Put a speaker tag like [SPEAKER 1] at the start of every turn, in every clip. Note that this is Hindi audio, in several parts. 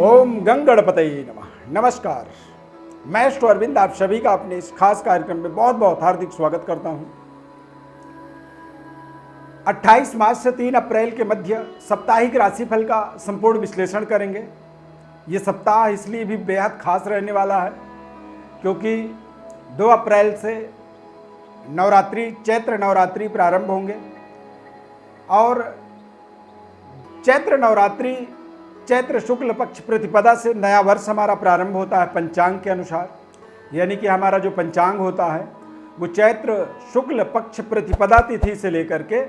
[SPEAKER 1] ओम गंगणपतये नमः। नमस्कार, मैं श्री अरविंद आप सभी का अपने इस खास कार्यक्रम में बहुत बहुत हार्दिक स्वागत करता हूं। 28 मार्च से 3 अप्रैल के मध्य साप्ताहिक राशिफल का संपूर्ण विश्लेषण करेंगे। ये सप्ताह इसलिए भी बेहद खास रहने वाला है क्योंकि 2 अप्रैल से चैत्र नवरात्रि प्रारंभ होंगे और चैत्र शुक्ल पक्ष प्रतिपदा से नया वर्ष हमारा प्रारंभ होता है पंचांग के अनुसार। यानी कि हमारा जो पंचांग होता है वो चैत्र शुक्ल पक्ष प्रतिपदा तिथि से लेकर के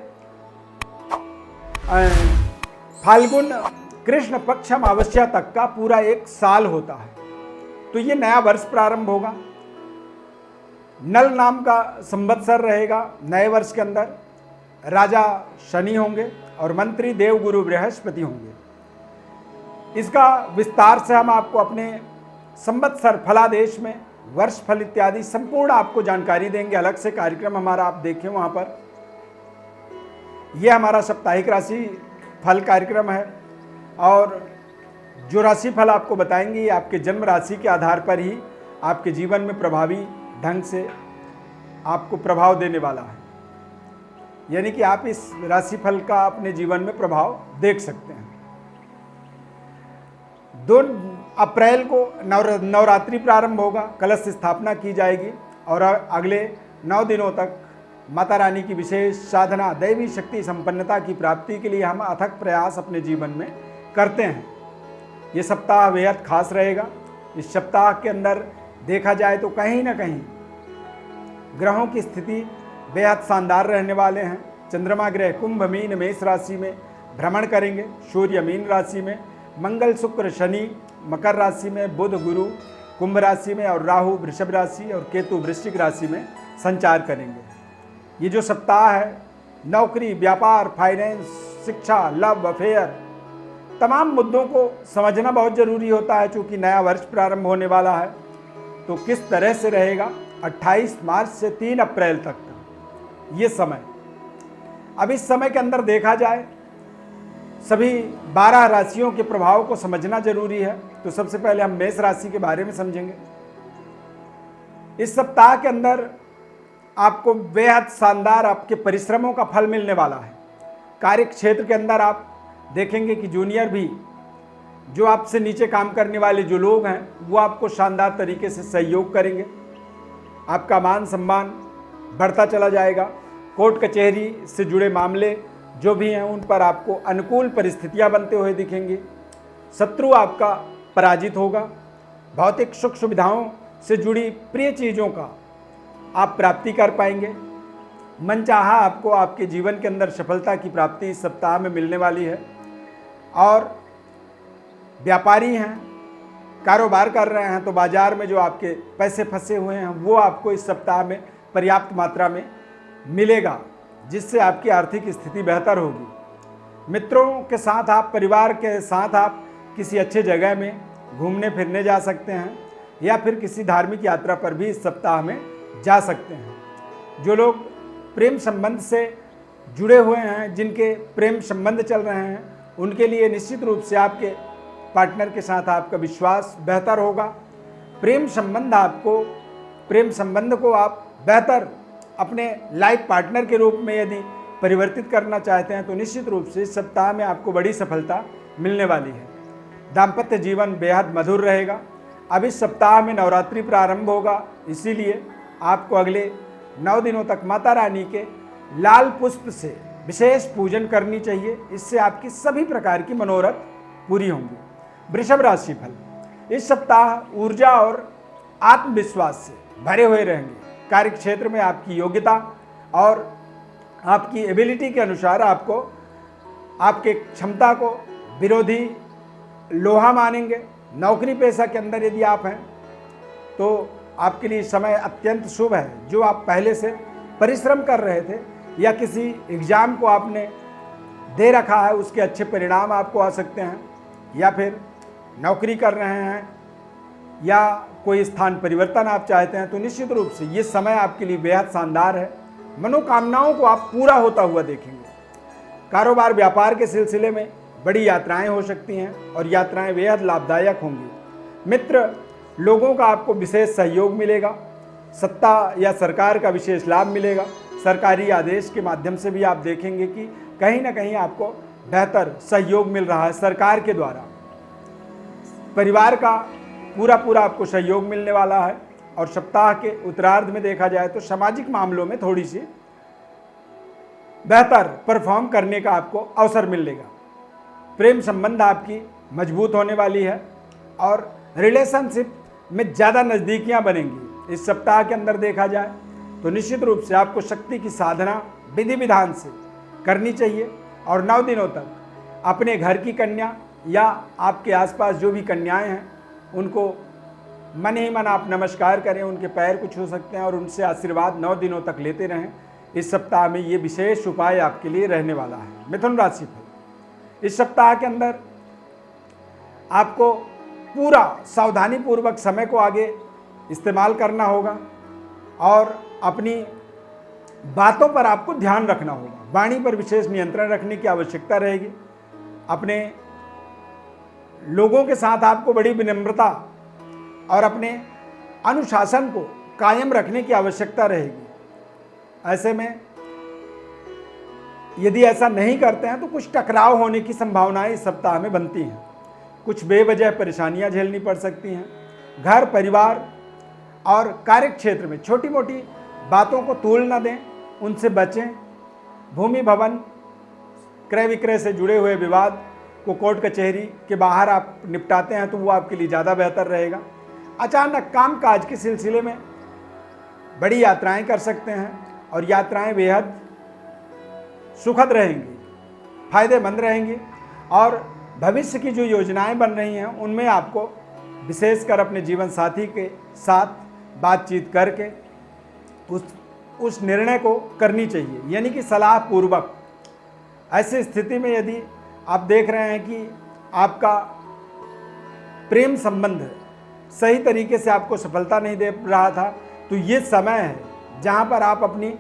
[SPEAKER 1] फाल्गुन कृष्ण पक्ष अमावस्या तक का पूरा एक साल होता है। तो ये नया वर्ष प्रारंभ होगा। नल नाम का संवत्सर रहेगा। नए वर्ष के अंदर राजा शनि होंगे और मंत्री देवगुरु बृहस्पति होंगे। इसका विस्तार से हम आपको अपने संवत्सर फलादेश में वर्ष फल इत्यादि संपूर्ण आपको जानकारी देंगे। अलग से कार्यक्रम हमारा आप देखें वहाँ पर। यह हमारा साप्ताहिक राशि फल कार्यक्रम है और जो राशि फल आपको बताएंगे ये आपके जन्म राशि के आधार पर ही आपके जीवन में प्रभावी ढंग से आपको प्रभाव देने वाला है। यानी कि आप इस राशिफल का अपने जीवन में प्रभाव देख सकते हैं। 2 अप्रैल को नवरात्रि प्रारंभ होगा, कलश स्थापना की जाएगी और अगले 9 दिनों तक माता रानी की विशेष साधना, दैवी शक्ति संपन्नता की प्राप्ति के लिए हम अथक प्रयास अपने जीवन में करते हैं। ये सप्ताह बेहद खास रहेगा। इस सप्ताह के अंदर देखा जाए तो कहीं ना कहीं ग्रहों की स्थिति बेहद शानदार रहने वाले हैं। चंद्रमा ग्रह कुंभ मीन मेष राशि में भ्रमण करेंगे, सूर्य मीन राशि में, मंगल शुक्र शनि मकर राशि में, बुध गुरु कुंभ राशि में और राहु वृषभ राशि और केतु वृश्चिक राशि में संचार करेंगे। ये जो सप्ताह है नौकरी, व्यापार, फाइनेंस, शिक्षा, लव अफेयर तमाम मुद्दों को समझना बहुत जरूरी होता है। चूँकि नया वर्ष प्रारंभ होने वाला है तो किस तरह से रहेगा 28 मार्च से 3 अप्रैल तक का ये समय। अब इस समय के अंदर देखा जाए सभी 12 राशियों के प्रभाव को समझना जरूरी है। तो सबसे पहले हम मेष राशि के बारे में समझेंगे। इस सप्ताह के अंदर आपको बेहद शानदार आपके परिश्रमों का फल मिलने वाला है। कार्य क्षेत्र के अंदर आप देखेंगे कि जूनियर भी, जो आपसे नीचे काम करने वाले जो लोग हैं वो आपको शानदार तरीके से सहयोग करेंगे। आपका मान सम्मान बढ़ता चला जाएगा। कोर्ट कचहरी से जुड़े मामले जो भी हैं उन पर आपको अनुकूल परिस्थितियां बनते हुए दिखेंगी। शत्रु आपका पराजित होगा। भौतिक सुख सुविधाओं से जुड़ी प्रिय चीज़ों का आप प्राप्ति कर पाएंगे। मनचाहा आपको आपके जीवन के अंदर सफलता की प्राप्ति इस सप्ताह में मिलने वाली है। और व्यापारी हैं, कारोबार कर रहे हैं तो बाजार में जो आपके पैसे फंसे हुए हैं वो आपको इस सप्ताह में पर्याप्त मात्रा में मिलेगा, जिससे आपकी आर्थिक स्थिति बेहतर होगी। मित्रों के साथ आप, परिवार के साथ आप किसी अच्छे जगह में घूमने फिरने जा सकते हैं या फिर किसी धार्मिक यात्रा पर भी इस सप्ताह में जा सकते हैं। जो लोग प्रेम संबंध से जुड़े हुए हैं, जिनके प्रेम संबंध चल रहे हैं, उनके लिए निश्चित रूप से आपके पार्टनर के साथ आपका विश्वास बेहतर होगा। प्रेम संबंध को आप बेहतर अपने लाइफ पार्टनर के रूप में यदि परिवर्तित करना चाहते हैं तो निश्चित रूप से इस सप्ताह में आपको बड़ी सफलता मिलने वाली है। दाम्पत्य जीवन बेहद मधुर रहेगा। अब इस सप्ताह में नवरात्रि प्रारंभ होगा, इसीलिए आपको अगले 9 दिनों तक माता रानी के लाल पुष्प से विशेष पूजन करनी चाहिए। इससे आपकी सभी प्रकार की मनोरथ पूरी होंगी। वृषभ राशि फल। इस सप्ताह ऊर्जा और आत्मविश्वास से भरे हुए रहेंगे। कार्य क्षेत्र में आपकी योग्यता और आपकी एबिलिटी के अनुसार आपको आपके क्षमता को विरोधी लोहा मानेंगे। नौकरी पेशा के अंदर यदि आप हैं तो आपके लिए समय अत्यंत शुभ है। जो आप पहले से परिश्रम कर रहे थे या किसी एग्ज़ाम को आपने दे रखा है उसके अच्छे परिणाम आपको आ सकते हैं, या फिर नौकरी कर रहे हैं या कोई स्थान परिवर्तन आप चाहते हैं तो निश्चित रूप से ये समय आपके लिए बेहद शानदार है। मनोकामनाओं को आप पूरा होता हुआ देखेंगे। कारोबार व्यापार के सिलसिले में बड़ी यात्राएं हो सकती हैं और यात्राएं बेहद लाभदायक होंगी। मित्र, लोगों का आपको विशेष सहयोग मिलेगा, सत्ता या सरकार का विशेष लाभ मिलेगा। सरकारी आदेश के माध्यम से भी आप देखेंगे कि कहीं ना कहीं आपको बेहतर सहयोग मिल रहा है सरकार के द्वारा। परिवार का पूरा आपको सहयोग मिलने वाला है और सप्ताह के उत्तरार्ध में देखा जाए तो सामाजिक मामलों में थोड़ी सी बेहतर परफॉर्म करने का आपको अवसर मिलेगा। प्रेम संबंध आपकी मजबूत होने वाली है और रिलेशनशिप में ज़्यादा नज़दीकियाँ बनेंगी। इस सप्ताह के अंदर देखा जाए तो निश्चित रूप से आपको शक्ति की साधना विधि विधान से करनी चाहिए और 9 दिनों तक अपने घर की कन्या या आपके आसपास जो भी कन्याएं हैं उनको मन ही मन आप नमस्कार करें, उनके पैर को छू सकते हैं और उनसे आशीर्वाद 9 दिनों तक लेते रहें। इस सप्ताह में ये विशेष उपाय आपके लिए रहने वाला है। मिथुन राशि फल, इस सप्ताह के अंदर आपको पूरा सावधानी पूर्वक समय को आगे इस्तेमाल करना होगा और अपनी बातों पर आपको ध्यान रखना होगा। वाणी पर विशेष नियंत्रण रखने की आवश्यकता रहेगी। अपने लोगों के साथ आपको बड़ी विनम्रता और अपने अनुशासन को कायम रखने की आवश्यकता रहेगी। ऐसे में यदि ऐसा नहीं करते हैं तो कुछ टकराव होने की संभावनाएं इस सप्ताह में बनती हैं। कुछ बेवजह परेशानियां झेलनी पड़ सकती हैं। घर, परिवार और कार्य क्षेत्र में छोटी मोटी बातों को तूल न दें, उनसे बचें। भूमि, भवन, क्रय विक्रय से जुड़े हुए विवाद को कोर्ट कचहरी के बाहर आप निपटाते हैं तो वो आपके लिए ज़्यादा बेहतर रहेगा। अचानक कामकाज के सिलसिले में बड़ी यात्राएं कर सकते हैं और यात्राएं बेहद सुखद रहेंगी, फायदेमंद रहेंगी और भविष्य की जो योजनाएं बन रही हैं उनमें आपको विशेषकर अपने जीवन साथी के साथ बातचीत करके उस निर्णय को करनी चाहिए, यानी कि सलाह पूर्वक। ऐसी स्थिति में यदि आप देख रहे हैं कि आपका प्रेम संबंध सही तरीके से आपको सफलता नहीं दे रहा था तो ये समय है जहां पर आप अपनी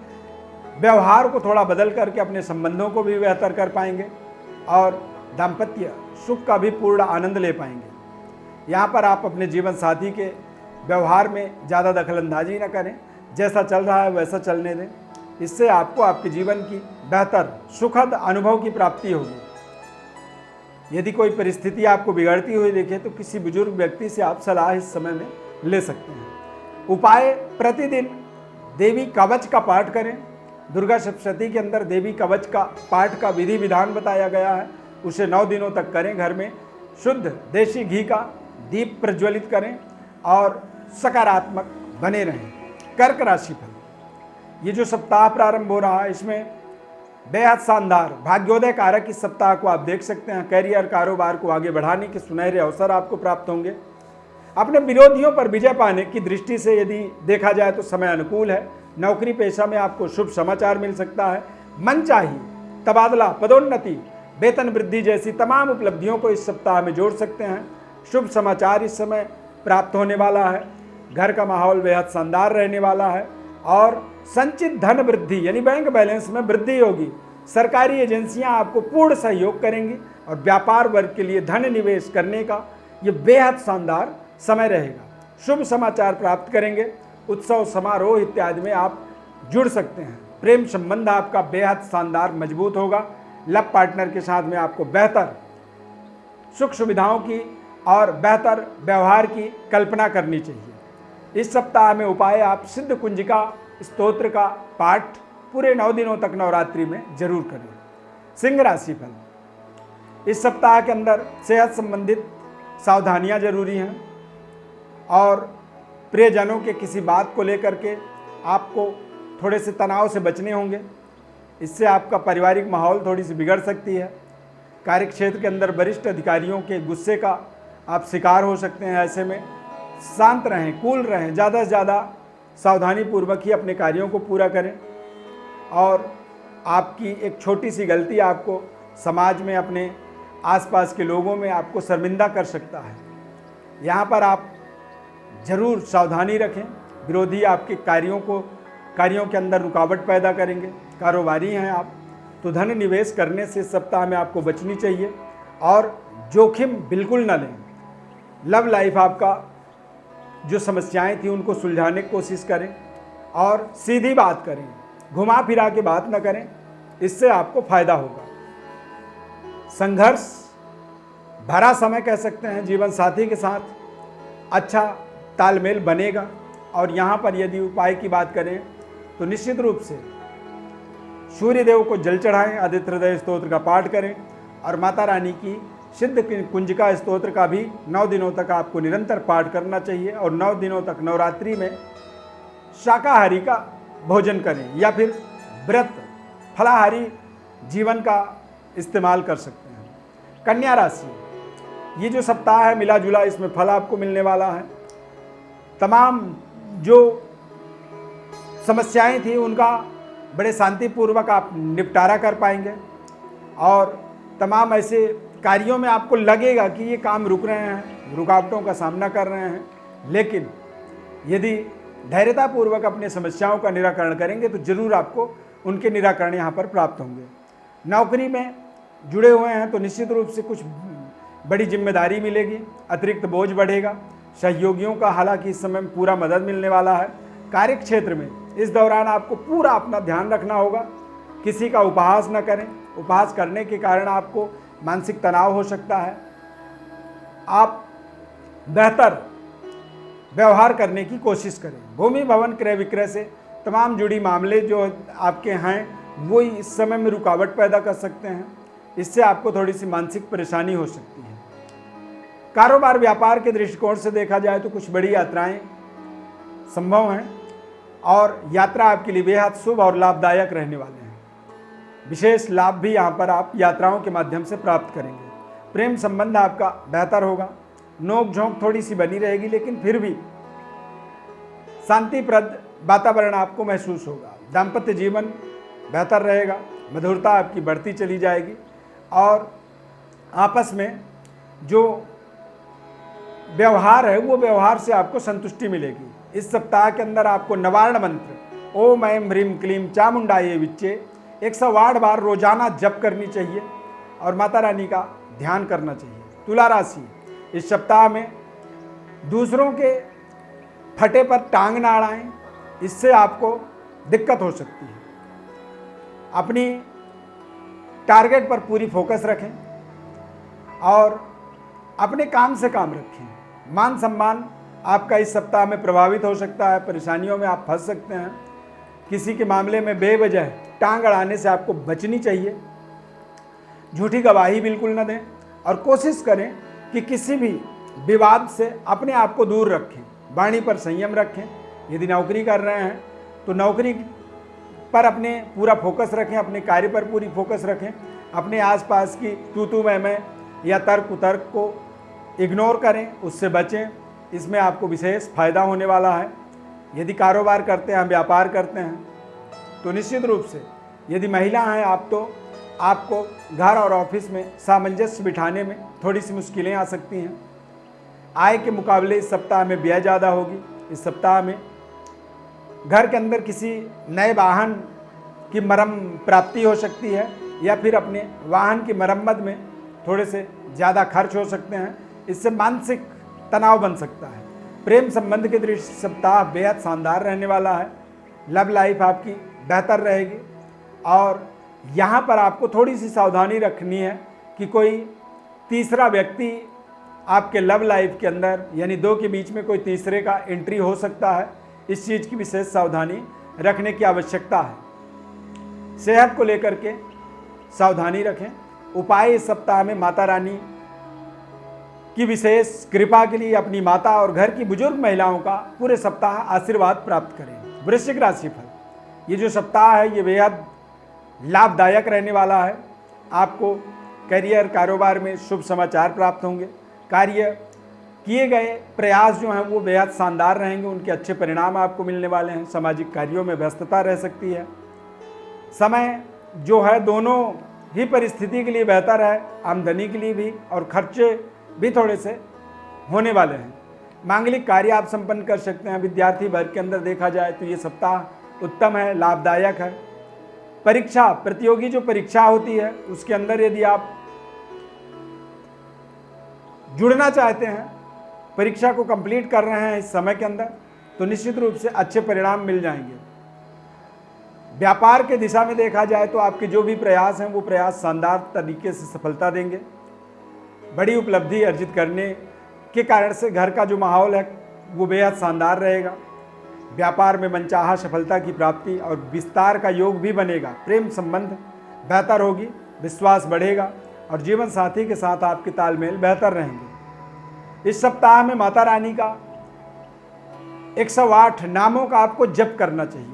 [SPEAKER 1] व्यवहार को थोड़ा बदल करके अपने संबंधों को भी बेहतर कर पाएंगे और दाम्पत्य सुख का भी पूर्ण आनंद ले पाएंगे। यहाँ पर आप अपने जीवन साथी के व्यवहार में ज़्यादा दखलंदाजी न करें, जैसा चल रहा है वैसा चलने दें। इससे आपको आपके जीवन की बेहतर सुखद अनुभव की प्राप्ति होगी। यदि कोई परिस्थिति आपको बिगड़ती हुई दिखे तो किसी बुजुर्ग व्यक्ति से आप सलाह इस समय में ले सकते हैं। उपाय, प्रतिदिन देवी कवच का पाठ करें। दुर्गा सप्तशती के अंदर देवी कवच का पाठ का विधि विधान बताया गया है, उसे 9 दिनों तक करें। घर में शुद्ध देसी घी का दीप प्रज्वलित करें और सकारात्मक बने रहें। कर्क राशि फल, ये जो सप्ताह प्रारंभ हो रहा है इसमें बेहद शानदार भाग्योदय कारक इस सप्ताह को आप देख सकते हैं। कैरियर, कारोबार को आगे बढ़ाने के सुनहरे अवसर आपको प्राप्त होंगे। अपने विरोधियों पर विजय पाने की दृष्टि से यदि देखा जाए तो समय अनुकूल है। नौकरी पेशा में आपको शुभ समाचार मिल सकता है। मनचाही तबादला, पदोन्नति, वेतन वृद्धि जैसी तमाम उपलब्धियों को इस सप्ताह में जोड़ सकते हैं। शुभ समाचार इस समय प्राप्त होने वाला है। घर का माहौल बेहद शानदार रहने वाला है और संचित धन वृद्धि यानी बैंक बैलेंस में वृद्धि होगी। सरकारी एजेंसियां आपको पूर्ण सहयोग करेंगी और व्यापार वर्ग के लिए धन निवेश करने का ये बेहद शानदार समय रहेगा। शुभ समाचार प्राप्त करेंगे। उत्सव, समारोह इत्यादि में आप जुड़ सकते हैं। प्रेम संबंध आपका बेहद शानदार मजबूत होगा। लव पार्टनर के साथ में आपको बेहतर सुख सुविधाओं की और बेहतर व्यवहार की कल्पना करनी चाहिए। इस सप्ताह में उपाय, आप सिद्ध कुंजिका स्तोत्र का पाठ पूरे 9 दिनों तक नवरात्रि में जरूर करें। सिंह राशि फल, इस सप्ताह के अंदर सेहत संबंधित सावधानियां जरूरी हैं और प्रियजनों के किसी बात को लेकर के आपको थोड़े से तनाव से बचने होंगे। इससे आपका पारिवारिक माहौल थोड़ी सी बिगड़ सकती है। कार्य क्षेत्र के अंदर वरिष्ठ अधिकारियों के गुस्से का आप शिकार हो सकते हैं। ऐसे में शांत रहें, कूल रहें, ज़्यादा से ज़्यादा सावधानी पूर्वक ही अपने कार्यों को पूरा करें और आपकी एक छोटी सी गलती आपको समाज में, अपने आसपास के लोगों में आपको शर्मिंदा कर सकता है। यहाँ पर आप जरूर सावधानी रखें। विरोधी आपके कार्यों के अंदर रुकावट पैदा करेंगे। कारोबारी हैं आप तो धन निवेश करने से सप्ताह में आपको बचनी चाहिए और जोखिम बिल्कुल न लें। लव लाइफ आपका जो समस्याएं थी उनको सुलझाने की कोशिश करें और सीधी बात करें, घुमा फिरा के बात न करें, इससे आपको फायदा होगा। संघर्ष भरा समय कह सकते हैं, जीवन साथी के साथ अच्छा तालमेल बनेगा। और यहाँ पर यदि उपाय की बात करें तो निश्चित रूप से सूर्य देव को जल चढ़ाएं, आदित्य हृदय स्तोत्र का पाठ करें और माता रानी की सिद्ध कुंजिका स्तोत्र का भी 9 दिनों तक आपको निरंतर पाठ करना चाहिए। और 9 दिनों तक नवरात्रि में शाकाहारी का भोजन करें या फिर व्रत फलाहारी जीवन का इस्तेमाल कर सकते हैं। कन्या राशि, ये जो सप्ताह है मिला जुला इसमें फल आपको मिलने वाला है। तमाम जो समस्याएं थी उनका बड़े शांतिपूर्वक आप निपटारा कर पाएंगे और तमाम ऐसे कार्यों में आपको लगेगा कि ये काम रुक रहे हैं, रुकावटों का सामना कर रहे हैं, लेकिन यदि धैर्यतापूर्वक अपनी समस्याओं का निराकरण करेंगे तो जरूर आपको उनके निराकरण यहाँ पर प्राप्त होंगे। नौकरी में जुड़े हुए हैं तो निश्चित रूप से कुछ बड़ी जिम्मेदारी मिलेगी, अतिरिक्त बोझ बढ़ेगा। सहयोगियों का हालांकि इस समय में पूरा मदद मिलने वाला है। कार्य क्षेत्र में इस दौरान आपको पूरा अपना ध्यान रखना होगा, किसी का उपहास न करें। उपहास करने के कारण आपको मानसिक तनाव हो सकता है। आप बेहतर व्यवहार करने की कोशिश करें। भूमि भवन क्रय विक्रय से तमाम जुड़ी मामले जो आपके हैं वो इस समय में रुकावट पैदा कर सकते हैं, इससे आपको थोड़ी सी मानसिक परेशानी हो सकती है। कारोबार व्यापार के दृष्टिकोण से देखा जाए तो कुछ बड़ी यात्राएं संभव हैं और यात्रा आपके लिए बेहद शुभ और लाभदायक रहने वाले हैं। विशेष लाभ भी यहाँ पर आप यात्राओं के माध्यम से प्राप्त करेंगे। प्रेम संबंध आपका बेहतर होगा, नोक झोंक थोड़ी सी बनी रहेगी लेकिन फिर भी शांतिप्रद वातावरण आपको महसूस होगा। दाम्पत्य जीवन बेहतर रहेगा, मधुरता आपकी बढ़ती चली जाएगी और आपस में जो व्यवहार है वो व्यवहार से आपको संतुष्टि मिलेगी। इस सप्ताह के अंदर आपको नवार्ण मंत्र ओम ऐं ह्रीं क्लीं चामुंडायै विच्चे 108 बार रोजाना जप करनी चाहिए और माता रानी का ध्यान करना चाहिए। तुला राशि, इस सप्ताह में दूसरों के फटे पर टांग ना अड़ाएं, इससे आपको दिक्कत हो सकती है। अपनी टारगेट पर पूरी फोकस रखें और अपने काम से काम रखें। मान सम्मान आपका इस सप्ताह में प्रभावित हो सकता है, परेशानियों में आप फंस सकते हैं। किसी के मामले में बेवजह टांग अड़ाने से आपको बचनी चाहिए। झूठी गवाही बिल्कुल न दें और कोशिश करें कि किसी भी विवाद से अपने आप को दूर रखें। वाणी पर संयम रखें। यदि नौकरी कर रहे हैं तो नौकरी पर अपने पूरा फोकस रखें, अपने कार्य पर पूरी फोकस रखें। अपने आसपास की तू मैं या तर्क उतर्क को इग्नोर करें, उससे बचें। इसमें आपको विशेष फायदा होने वाला है। यदि कारोबार करते हैं, व्यापार करते हैं तो निश्चित रूप से यदि महिला हैं आप तो आपको घर और ऑफिस में सामंजस्य बिठाने में थोड़ी सी मुश्किलें आ सकती हैं। आय के मुकाबले इस सप्ताह में व्यय ज़्यादा होगी। इस सप्ताह में घर के अंदर किसी नए वाहन की प्राप्ति हो सकती है या फिर अपने वाहन की मरम्मत में थोड़े से ज़्यादा खर्च हो सकते हैं। इससे मानसिक तनाव बन सकता है। प्रेम संबंध के दृष्टि सप्ताह बेहद शानदार रहने वाला है। लव लाइफ आपकी बेहतर रहेगी और यहाँ पर आपको थोड़ी सी सावधानी रखनी है कि कोई तीसरा व्यक्ति आपके लव लाइफ के अंदर यानी दो के बीच में कोई तीसरे का एंट्री हो सकता है। इस चीज़ की विशेष सावधानी रखने की आवश्यकता है। सेहत को लेकर के सावधानी रखें। उपाय इस सप्ताह में माता रानी की विशेष कृपा के लिए अपनी माता और घर की बुजुर्ग महिलाओं का पूरे सप्ताह आशीर्वाद प्राप्त करें। वृश्चिक राशि फल, ये जो सप्ताह है ये बेहद लाभदायक रहने वाला है। आपको करियर कारोबार में शुभ समाचार प्राप्त होंगे। कार्य किए गए प्रयास जो हैं वो बेहद शानदार रहेंगे, उनके अच्छे परिणाम आपको मिलने वाले हैं। सामाजिक कार्यों में व्यस्तता रह सकती है। समय जो है दोनों ही परिस्थिति के लिए बेहतर है, आमदनी के लिए भी और खर्चे भी थोड़े से होने वाले हैं। मांगलिक कार्य आप संपन्न कर सकते हैं। विद्यार्थी वर्ग के अंदर देखा जाए तो ये सप्ताह उत्तम है, लाभदायक है। परीक्षा प्रतियोगी जो परीक्षा होती है उसके अंदर यदि आप जुड़ना चाहते हैं, परीक्षा को कंप्लीट कर रहे हैं इस समय के अंदर, तो निश्चित रूप से अच्छे परिणाम मिल जाएंगे। व्यापार के दिशा में देखा जाए तो आपके जो भी प्रयास हैं वो प्रयास शानदार तरीके से सफलता देंगे। बड़ी उपलब्धि अर्जित करने के कारण से घर का जो माहौल है वो बेहद शानदार रहेगा। व्यापार में मनचाहा सफलता की प्राप्ति और विस्तार का योग भी बनेगा। प्रेम संबंध बेहतर होगी, विश्वास बढ़ेगा और जीवन साथी के साथ आपके तालमेल बेहतर रहेंगे। इस सप्ताह में माता रानी का 108 नामों का आपको जप करना चाहिए।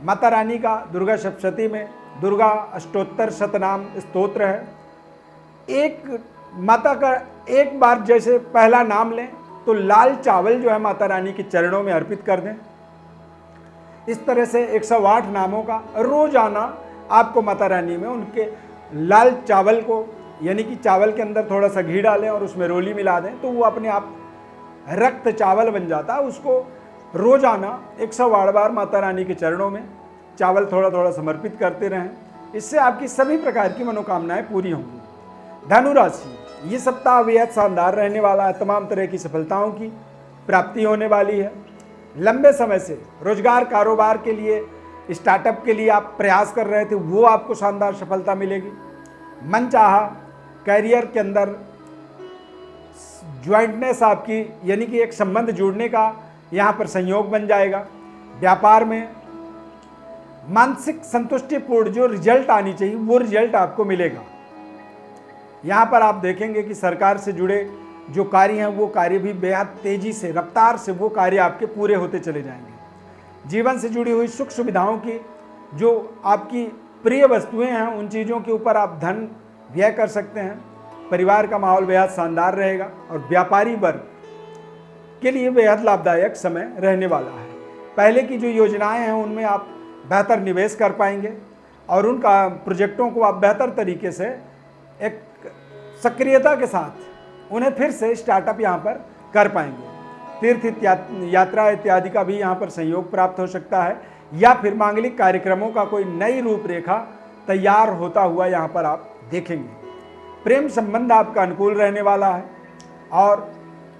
[SPEAKER 1] माता रानी का दुर्गा सप्तशती में दुर्गा अष्टोत्तर शतनाम स्तोत्र है। एक माता का एक बार जैसे पहला नाम लें तो लाल चावल जो है माता रानी के चरणों में अर्पित कर दें। इस तरह से 108 नामों का रोजाना आपको माता रानी में उनके लाल चावल को, यानी कि चावल के अंदर थोड़ा सा घी डालें और उसमें रोली मिला दें तो वो अपने आप रक्त चावल बन जाता है। उसको रोजाना 108 बार माता रानी के चरणों में चावल थोड़ा थोड़ा समर्पित करते रहें। इससे आपकी सभी प्रकार की मनोकामनाएं पूरी होंगी। धनु राशि, ये सप्ताह बेहद शानदार रहने वाला है। तमाम तरह की सफलताओं की प्राप्ति होने वाली है। लंबे समय से रोजगार कारोबार के लिए, स्टार्टअप के लिए आप प्रयास कर रहे थे, वो आपको शानदार सफलता मिलेगी। मनचाहा कैरियर के अंदर ज्वाइंटनेस आपकी, यानी कि एक संबंध जुड़ने का यहाँ पर संयोग बन जाएगा। व्यापार में मानसिक संतुष्टिपूर्ण जो रिजल्ट आनी चाहिए वो रिजल्ट आपको मिलेगा। यहाँ पर आप देखेंगे कि सरकार से जुड़े जो कार्य हैं वो कार्य भी बेहद तेजी से, रफ्तार से वो कार्य आपके पूरे होते चले जाएंगे। जीवन से जुड़ी हुई सुख सुविधाओं की जो आपकी प्रिय वस्तुएं हैं उन चीज़ों के ऊपर आप धन व्यय कर सकते हैं। परिवार का माहौल बेहद शानदार रहेगा और व्यापारी वर्ग के लिए बेहद लाभदायक समय रहने वाला है। पहले की जो योजनाएं हैं उनमें आप बेहतर निवेश कर पाएंगे और उनका प्रोजेक्टों को आप बेहतर तरीके से एक सक्रियता के साथ उन्हें फिर से स्टार्टअप यहाँ पर कर पाएंगे। तीर्थ यात्रा इत्यादि का भी यहाँ पर संयोग प्राप्त हो सकता है या फिर मांगलिक कार्यक्रमों का कोई नई रूपरेखा तैयार होता हुआ यहाँ पर आप देखेंगे। प्रेम संबंध आपका अनुकूल रहने वाला है और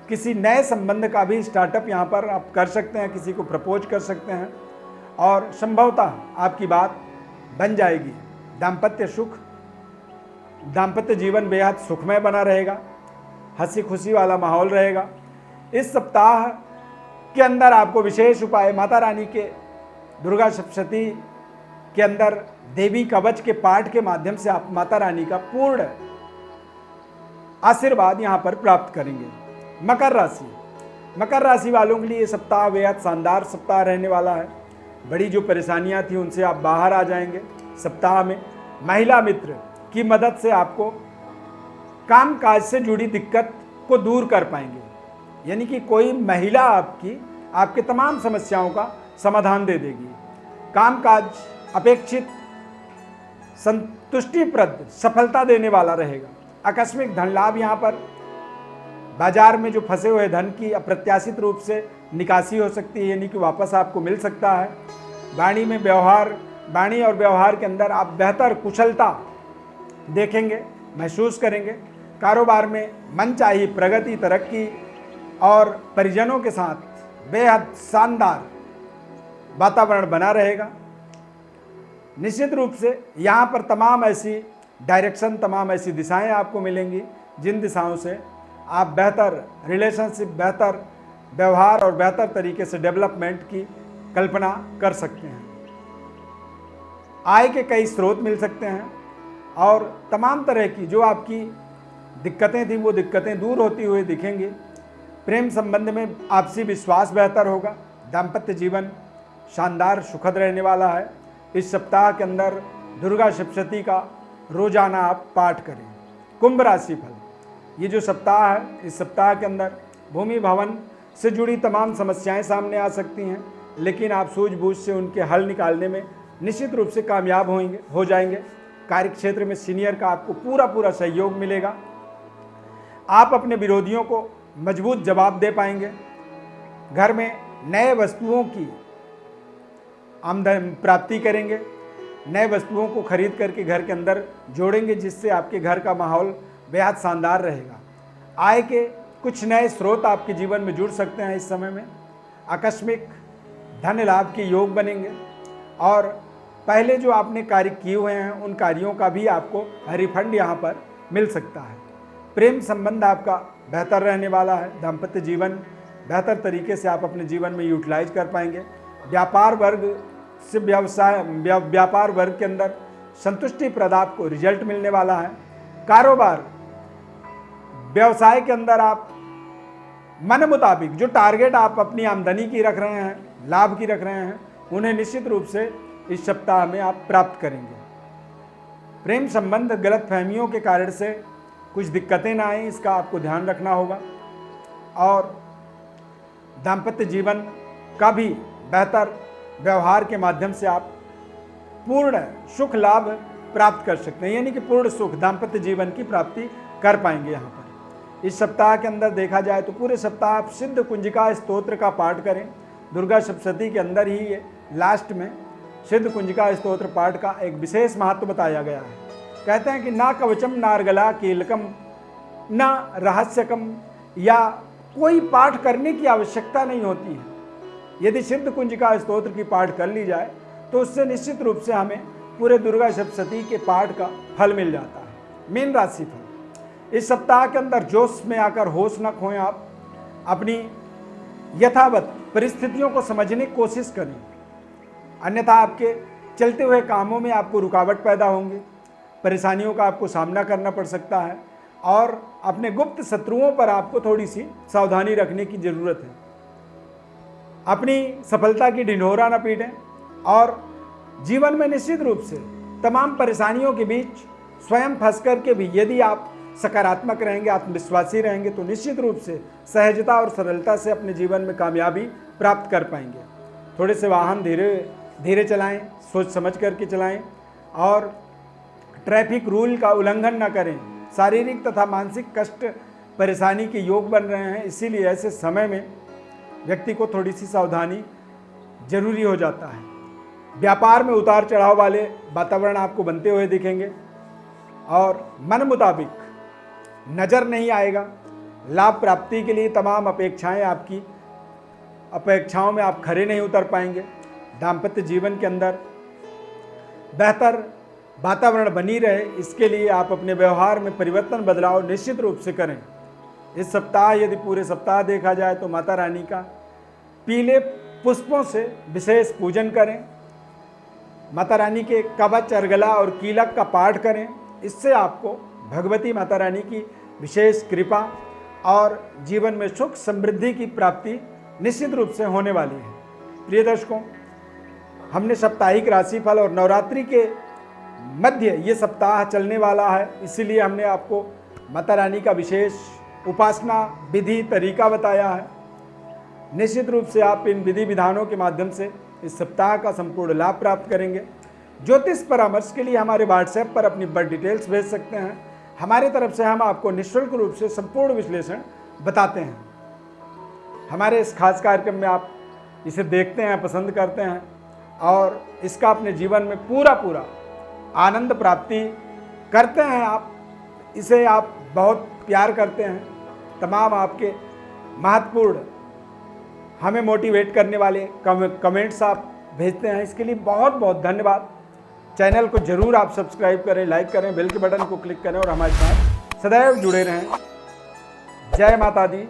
[SPEAKER 1] किसी नए संबंध का भी स्टार्टअप यहाँ पर आप कर सकते हैं, किसी को प्रपोज कर सकते हैं और संभवतः आपकी बात बन जाएगी। दाम्पत्य सुख, दाम्पत्य जीवन बेहद सुखमय बना रहेगा, हंसी खुशी वाला माहौल रहेगा। इस सप्ताह के अंदर आपको विशेष उपाय माता रानी के दुर्गा सप्तशती के अंदर देवी कवच के पाठ के माध्यम से आप माता रानी का पूर्ण आशीर्वाद यहाँ पर प्राप्त करेंगे। मकर राशि, मकर राशि वालों के लिए ये सप्ताह बेहद शानदार सप्ताह रहने वाला है। बड़ी जो परेशानियाँ थी उनसे आप बाहर आ जाएंगे। सप्ताह में महिला मित्र की मदद से आपको काम काज से जुड़ी दिक्कत को दूर कर पाएंगे, यानी कि कोई महिला आपके तमाम समस्याओं का समाधान दे देगी। कामकाज अपेक्षित संतुष्टिप्रद सफलता देने वाला रहेगा। आकस्मिक धन लाभ, यहाँ पर बाजार में जो फंसे हुए धन की अप्रत्याशित रूप से निकासी हो सकती है, यानी कि वापस आपको मिल सकता है। वाणी और व्यवहार के अंदर आप बेहतर कुशलता देखेंगे, महसूस करेंगे। कारोबार में मनचाही प्रगति, तरक्की और परिजनों के साथ बेहद शानदार वातावरण बना रहेगा। निश्चित रूप से यहाँ पर तमाम ऐसी डायरेक्शन, तमाम ऐसी दिशाएं आपको मिलेंगी जिन दिशाओं से आप बेहतर रिलेशनशिप, बेहतर व्यवहार और बेहतर तरीके से डेवलपमेंट की कल्पना कर सकते हैं। आय के कई स्रोत मिल सकते हैं और तमाम तरह की जो आपकी दिक्कतें थी वो दिक्कतें दूर होती हुई दिखेंगी। प्रेम संबंध में आपसी विश्वास बेहतर होगा। दाम्पत्य जीवन शानदार सुखद रहने वाला है। इस सप्ताह के अंदर दुर्गा सप्तशती का रोजाना आप पाठ करें। कुंभ राशि फल, ये जो सप्ताह है इस सप्ताह के अंदर भूमि भवन से जुड़ी तमाम समस्याएं सामने आ सकती हैं, लेकिन आप सूझबूझ से उनके हल निकालने में निश्चित रूप से कामयाब हो जाएंगे। कार्य क्षेत्र में सीनियर का आपको पूरा सहयोग मिलेगा। आप अपने विरोधियों को मजबूत जवाब दे पाएंगे। घर में नए वस्तुओं की आमदनी प्राप्ति करेंगे। नए वस्तुओं को खरीद करके घर के अंदर जोड़ेंगे, जिससे आपके घर का माहौल बेहद शानदार रहेगा। आय के कुछ नए स्रोत आपके जीवन में जुड़ सकते हैं। इस समय में आकस्मिक धन लाभ के योग बनेंगे और पहले जो आपने कार्य किए हुए हैं उन कार्यों का भी आपको रिफंड यहाँ पर मिल सकता है। प्रेम संबंध आपका बेहतर रहने वाला है। दाम्पत्य जीवन बेहतर तरीके से आप अपने जीवन में यूटिलाइज कर पाएंगे। व्यापार वर्ग से व्यापार वर्ग के अंदर संतुष्टि प्रद आपको रिजल्ट मिलने वाला है। कारोबार व्यवसाय के अंदर आप मन मुताबिक जो टारगेट आप अपनी आमदनी की रख रहे हैं, लाभ की रख रहे हैं, उन्हें निश्चित रूप से इस सप्ताह में आप प्राप्त करेंगे। प्रेम संबंध गलत फहमियों के कारण से कुछ दिक्कतें ना आए, इसका आपको ध्यान रखना होगा। और दाम्पत्य जीवन का भी बेहतर व्यवहार के माध्यम से आप पूर्ण सुख लाभ प्राप्त कर सकते हैं, यानी कि पूर्ण सुख दाम्पत्य जीवन की प्राप्ति कर पाएंगे। यहाँ पर इस सप्ताह के अंदर देखा जाए तो पूरे सप्ताह आप सिद्ध कुंजिका स्तोत्र का पाठ करें। दुर्गा सप्तशती के अंदर ही ये लास्ट में सिद्ध कुंजिका स्तोत्र पाठ का एक विशेष महत्व बताया गया है। कहते हैं कि ना कवचम ना अर्गला कीलकम ना रहस्यकम, या कोई पाठ करने की आवश्यकता नहीं होती है। यदि सिद्ध कुंजिका स्तोत्र की पाठ कर ली जाए तो उससे निश्चित रूप से हमें पूरे दुर्गा सप्तशती के पाठ का फल मिल जाता है। मीन राशि फल इस सप्ताह के अंदर जोश में आकर होश न खोएं। आप अपनी यथावत परिस्थितियों को समझने की कोशिश करें, अन्यथा आपके चलते हुए कामों में आपको रुकावट पैदा होंगे, परेशानियों का आपको सामना करना पड़ सकता है और अपने गुप्त शत्रुओं पर आपको थोड़ी सी सावधानी रखने की ज़रूरत है। अपनी सफलता की ढिंढोरा न पीटें और जीवन में निश्चित रूप से तमाम परेशानियों के बीच स्वयं फंस कर के भी यदि आप सकारात्मक रहेंगे, आत्मविश्वासी रहेंगे, तो निश्चित रूप से सहजता और सरलता से अपने जीवन में कामयाबी प्राप्त कर पाएंगे। थोड़े से वाहन धीरे धीरे चलाएं, सोच समझ करके चलाएं और ट्रैफिक रूल का उल्लंघन न करें। शारीरिक तथा मानसिक कष्ट परेशानी के योग बन रहे हैं, इसीलिए ऐसे समय में व्यक्ति को थोड़ी सी सावधानी जरूरी हो जाता है। व्यापार में उतार चढ़ाव वाले वातावरण आपको बनते हुए दिखेंगे और मन मुताबिक नज़र नहीं आएगा। लाभ प्राप्ति के लिए तमाम अपेक्षाओं में आप खरे नहीं उतर पाएंगे। दाम्पत्य जीवन के अंदर बेहतर वातावरण बनी रहे, इसके लिए आप अपने व्यवहार में परिवर्तन बदलाव निश्चित रूप से करें। इस सप्ताह यदि पूरे सप्ताह देखा जाए तो माता रानी का पीले पुष्पों से विशेष पूजन करें। माता रानी के कवच, अर्गला और कीलक का पाठ करें। इससे आपको भगवती माता रानी की विशेष कृपा और जीवन में सुख समृद्धि की प्राप्ति निश्चित रूप से होने वाली है। प्रिय दर्शकों, हमने साप्ताहिक राशिफल और नवरात्रि के मध्य ये सप्ताह चलने वाला है, इसीलिए हमने आपको माता रानी का विशेष उपासना विधि तरीका बताया है। निश्चित रूप से आप इन विधि विधानों के माध्यम से इस सप्ताह का संपूर्ण लाभ प्राप्त करेंगे। ज्योतिष परामर्श के लिए हमारे व्हाट्सएप पर अपनी बर्थ डिटेल्स भेज सकते हैं। हमारे तरफ से हम आपको निःशुल्क रूप से संपूर्ण विश्लेषण बताते हैं। हमारे इस खास कार्यक्रम में आप इसे देखते हैं, पसंद करते हैं और इसका अपने जीवन में पूरा आनंद प्राप्ति करते हैं। आप इसे आप बहुत प्यार करते हैं। तमाम आपके महत्वपूर्ण हमें मोटिवेट करने वाले कमेंट्स आप भेजते हैं, इसके लिए बहुत बहुत धन्यवाद। चैनल को जरूर आप सब्सक्राइब करें, लाइक करें, बेल के बटन को क्लिक करें और हमारे साथ सदैव जुड़े रहें। जय माता दी।